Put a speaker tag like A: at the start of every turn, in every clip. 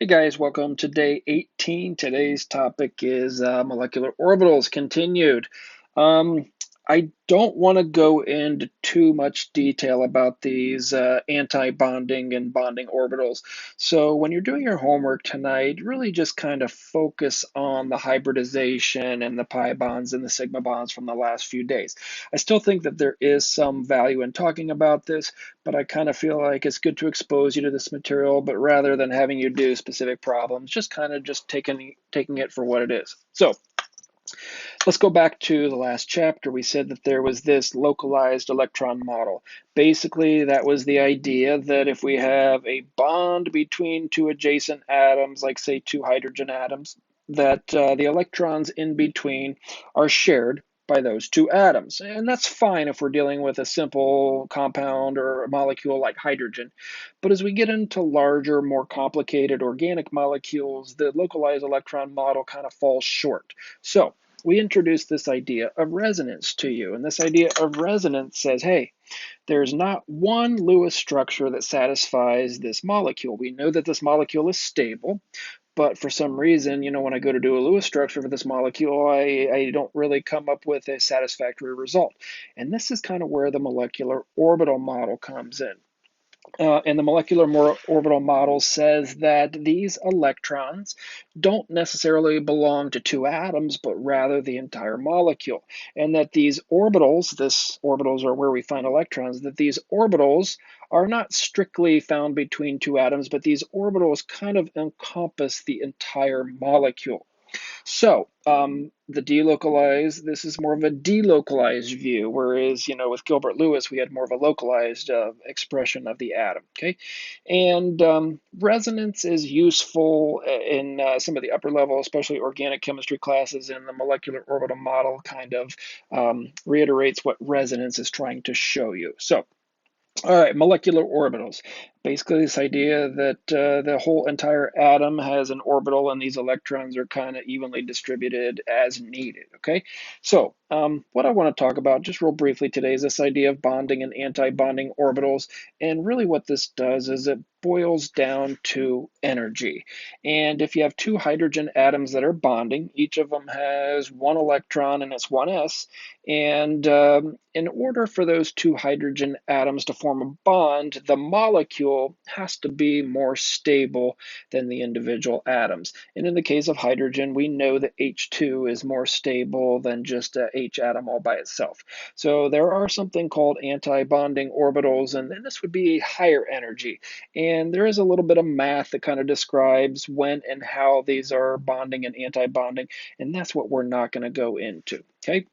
A: Hey guys, welcome to day 18. Today's topic is molecular orbitals continued. Um, I don't want to go into too much detail about these anti-bonding and bonding orbitals. So when you're doing your homework tonight, really just kind of focus on the hybridization and the pi bonds and the sigma bonds from the last few days. I still think that there is some value in talking about this, but I kind of feel like it's good to expose you to this material, but rather than having you do specific problems, just kind of just taking it for what it is. So let's go back to the last chapter. We said that there was this localized electron model. Basically, that was the idea that if we have a bond between two adjacent atoms, like say two hydrogen atoms, that the electrons in between are shared by those two atoms. And that's fine if we're dealing with a simple compound or a molecule like hydrogen. But as we get into larger, more complicated organic molecules, the localized electron model kind of falls short. So we introduced this idea of resonance to you. And this idea of resonance says, hey, there's not one Lewis structure that satisfies this molecule. We know that this molecule is stable, but for some reason, when I go to do a Lewis structure for this molecule, I don't really come up with a satisfactory result. And this is kind of where the molecular orbital model comes in. And the molecular orbital model says that these electrons don't necessarily belong to two atoms, but rather the entire molecule. And that these orbitals, orbitals are where we find electrons, that these orbitals are not strictly found between two atoms, but these orbitals kind of encompass the entire molecule. So this is more of a delocalized view, whereas, with Gilbert Lewis, we had more of a localized expression of the atom, okay? And resonance is useful in some of the upper level, especially organic chemistry classes, and the molecular orbital model kind of reiterates what resonance is trying to show you. So, all right, molecular orbitals. Basically, this idea that the whole entire atom has an orbital and these electrons are kind of evenly distributed as needed, okay? So what I want to talk about just real briefly today is this idea of bonding and anti-bonding orbitals. And really what this does is it boils down to energy. And if you have two hydrogen atoms that are bonding, each of them has one electron and it's one s. And in order for those two hydrogen atoms to form a bond, the molecule has to be more stable than the individual atoms. And in the case of hydrogen, we know that H2 is more stable than just a H atom all by itself. So there are something called anti-bonding orbitals, and this would be a higher energy. And there is a little bit of math that kind of describes when and how these are bonding and anti-bonding, and that's what we're not going to go into, okay?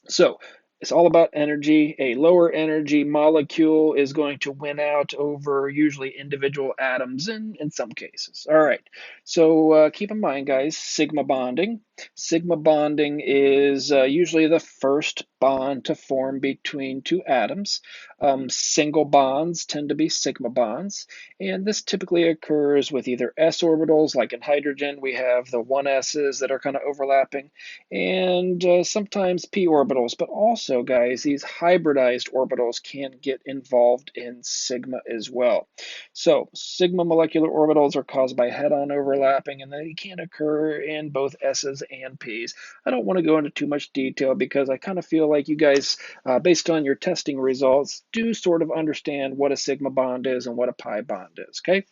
A: So it's all about energy. A lower energy molecule is going to win out over usually individual atoms in some cases. All right, so keep in mind, guys, sigma bonding. Sigma bonding is usually the first bond to form between two atoms. Single bonds tend to be sigma bonds, and this typically occurs with either s orbitals, like in hydrogen, we have the 1s's that are kind of overlapping, and sometimes p orbitals, but also, guys, these hybridized orbitals can get involved in sigma as well. So sigma molecular orbitals are caused by head-on overlapping, and they can occur in both s's and p's. I don't want to go into too much detail because I kind of feel like you guys, based on your testing results, do sort of understand what a sigma bond is and what a pi bond is, okay?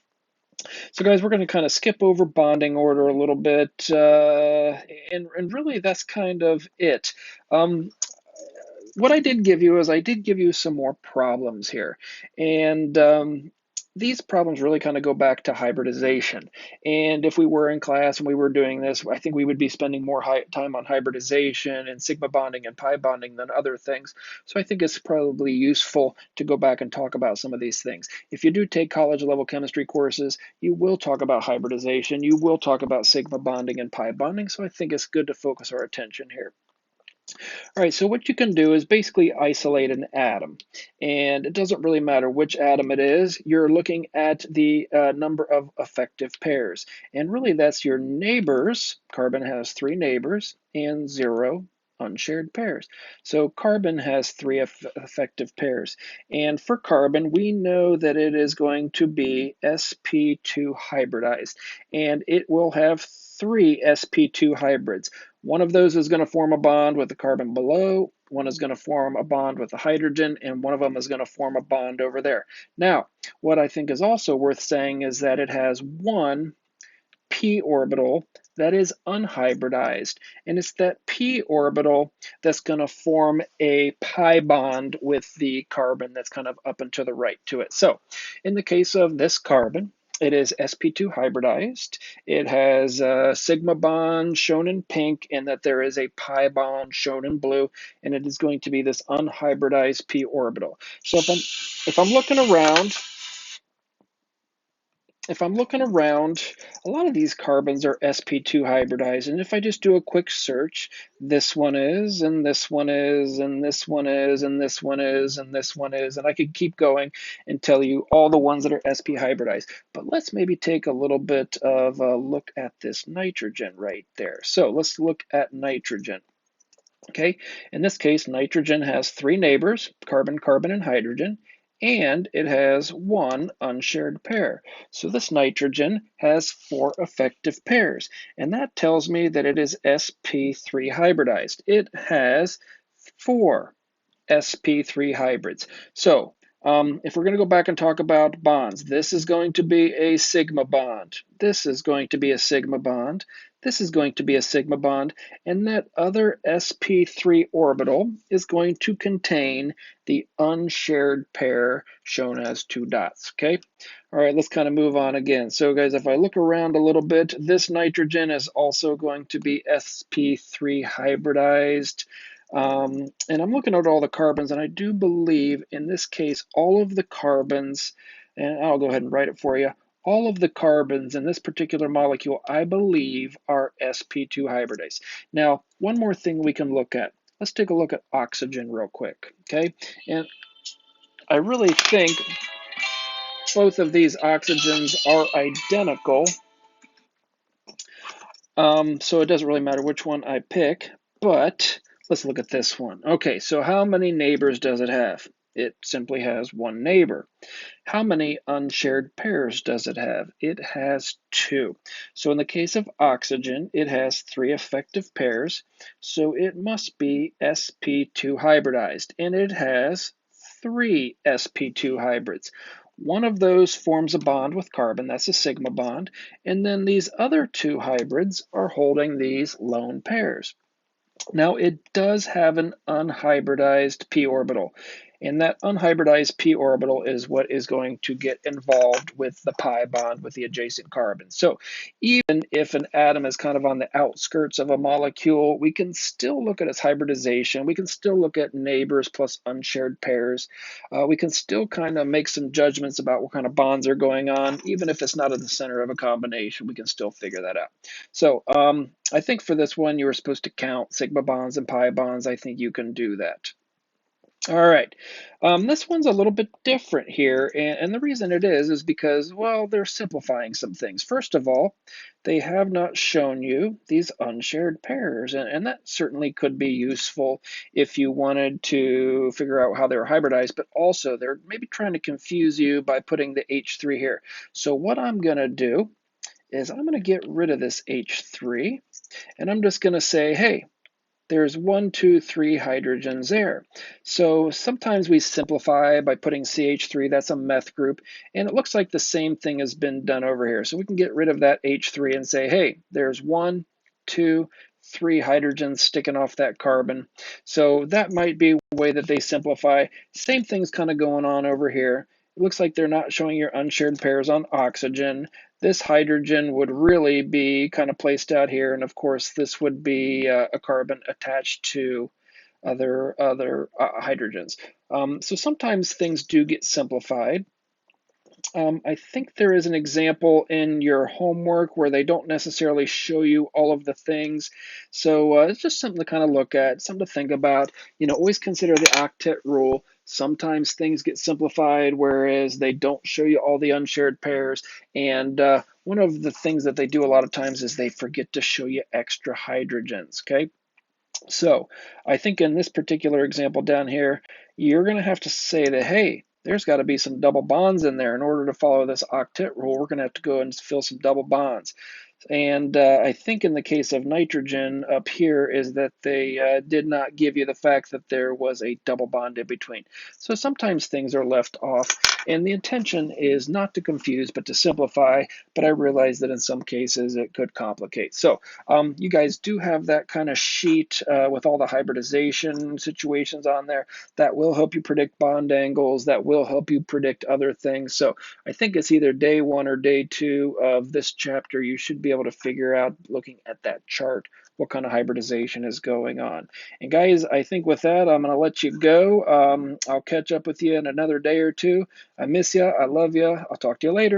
A: So guys, we're going to kind of skip over bonding order a little bit, and really that's kind of it. What I did give you is I did give you some more problems here, and these problems really kind of go back to hybridization. And if we were in class and we were doing this, I think we would be spending more time on hybridization and sigma bonding and pi bonding than other things. So I think it's probably useful to go back and talk about some of these things. If you do take college level chemistry courses, you will talk about hybridization, you will talk about sigma bonding and pi bonding. So I think it's good to focus our attention here. All right, so what you can do is basically isolate an atom. And it doesn't really matter which atom it is. You're looking at the number of effective pairs. And really that's your neighbors. Carbon has 3 neighbors and 0 unshared pairs. So carbon has three effective pairs. And for carbon, we know that it is going to be sp2 hybridized. And it will have three sp2 hybrids. One of those is going to form a bond with the carbon below, one is going to form a bond with the hydrogen, and one of them is going to form a bond over there. Now, what I think is also worth saying is that it has one p orbital that is unhybridized, and it's that p orbital that's going to form a pi bond with the carbon that's kind of up and to the right to it. So in the case of this carbon, it is sp2 hybridized. It has a sigma bond shown in pink, and that there is a pi bond shown in blue, and it is going to be this unhybridized p orbital. So if I'm looking around, a lot of these carbons are sp2 hybridized, and if I just do a quick search, this one is, and this one is, and this one is, and this one is, and this one is, and I could keep going and tell you all the ones that are sp hybridized. But let's maybe take a little bit of a look at this nitrogen right there. So let's look at nitrogen. Okay, in this case, nitrogen has three neighbors, carbon, carbon, and hydrogen, and it has one unshared pair. So this nitrogen has four effective pairs, and that tells me that it is sp3 hybridized. It has four sp3 hybrids. So if we're going to go back and talk about bonds, this is going to be a sigma bond. This is going to be a sigma bond. This is going to be a sigma bond. And that other sp3 orbital is going to contain the unshared pair shown as two dots. Okay. All right, let's kind of move on again. So guys, if I look around a little bit, this nitrogen is also going to be sp3 hybridized. And I'm looking at all the carbons, and I do believe in this case, all of the carbons, and I'll go ahead and write it for you, all of the carbons in this particular molecule, I believe, are sp2 hybridized. Now, one more thing we can look at. Let's take a look at oxygen real quick, okay? And I really think both of these oxygens are identical. So it doesn't really matter which one I pick, but let's look at this one. Okay, so how many neighbors does it have? It simply has one neighbor. How many unshared pairs does it have? It has two. So in the case of oxygen, it has three effective pairs, so it must be sp2 hybridized, and it has three sp2 hybrids. One of those forms a bond with carbon, that's a sigma bond, and then these other two hybrids are holding these lone pairs. Now, it does have an unhybridized p orbital, and that unhybridized p orbital is what is going to get involved with the pi bond with the adjacent carbon. So even if an atom is kind of on the outskirts of a molecule, we can still look at its hybridization. We can still look at neighbors plus unshared pairs. We can still kind of make some judgments about what kind of bonds are going on. Even if it's not at the center of a combination, we can still figure that out. So I think for this one, you were supposed to count sigma bonds and pi bonds. I think you can do that. All right, this one's a little bit different here, and the reason it is because, well, they're simplifying some things. First of all, they have not shown you these unshared pairs, and that certainly could be useful if you wanted to figure out how they're hybridized, but also they're maybe trying to confuse you by putting the H3 here. So what I'm going to do is I'm going to get rid of this H3, and I'm just going to say, hey, there's 1, 2, 3 hydrogens there. So sometimes we simplify by putting CH3, that's a meth group, and it looks like the same thing has been done over here. So we can get rid of that H3 and say, hey, there's 1, 2, 3 hydrogens sticking off that carbon. So that might be a way that they simplify. Same thing's kind of going on over here. It looks like they're not showing your unshared pairs on oxygen. This hydrogen would really be kind of placed out here, and of course this would be a carbon attached to other hydrogens. So sometimes things do get simplified. I think there is an example in your homework where they don't necessarily show you all of the things. So it's just something to kind of look at, something to think about. You know, always consider the octet rule. Sometimes things get simplified, whereas they don't show you all the unshared pairs. And one of the things that they do a lot of times is they forget to show you extra hydrogens, okay? So I think in this particular example down here, you're going to have to say that, hey, there's got to be some double bonds in there. In order to follow this octet rule, we're going to have to go and fill some double bonds. And I think in the case of nitrogen up here is that they did not give you the fact that there was a double bond in between. So sometimes things are left off, and the intention is not to confuse but to simplify, but I realize that in some cases it could complicate. So you guys do have that kind of sheet with all the hybridization situations on there. That will help you predict bond angles, that will help you predict other things. So I think it's either day 1 or day 2 of this chapter. You should be able to figure out, looking at that chart, what kind of hybridization is going on. And guys, I think with that, I'm going to let you go. I'll catch up with you in another day or two. I miss you. I love you. I'll talk to you later.